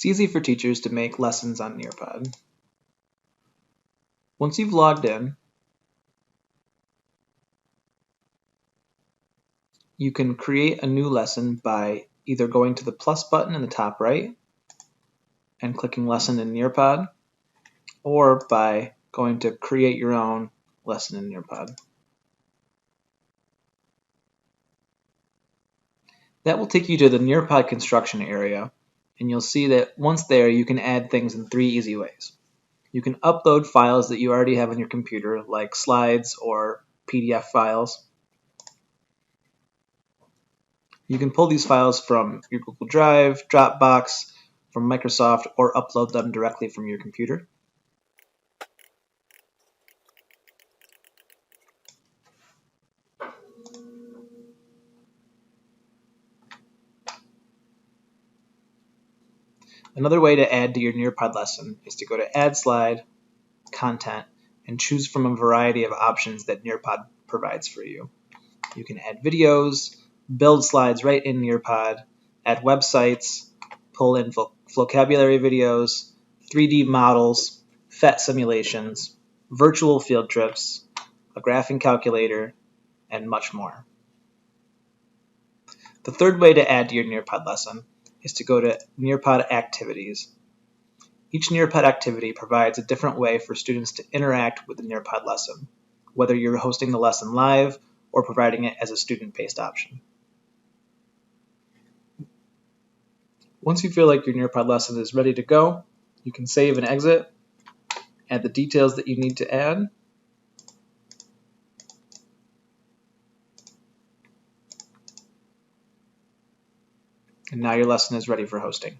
It's easy for teachers to make lessons on Nearpod. Once you've logged in, you can create a new lesson by either going to the plus button in the top right and clicking Lesson in Nearpod, or by going to create your own lesson in Nearpod. That will take you to the Nearpod construction area, and you'll see that once there you can add things in 3 easy ways. You can upload files that you already have on your computer, like slides or PDF files. You can pull these files from your Google Drive, Dropbox, from Microsoft, or upload them directly from your computer. Another way to add to your Nearpod lesson is to go to Add Slide, Content, and choose from a variety of options that Nearpod provides for you. You can add videos, build slides right in Nearpod, add websites, pull in vocabulary videos, 3D models, PhET simulations, virtual field trips, a graphing calculator, and much more. The third way to add to your Nearpod lesson is to go to Nearpod Activities. Each Nearpod activity provides a different way for students to interact with the Nearpod lesson, whether you're hosting the lesson live or providing it as a student-based option. Once you feel like your Nearpod lesson is ready to go, you can save and exit, add the details that you need to add, and now your lesson is ready for hosting.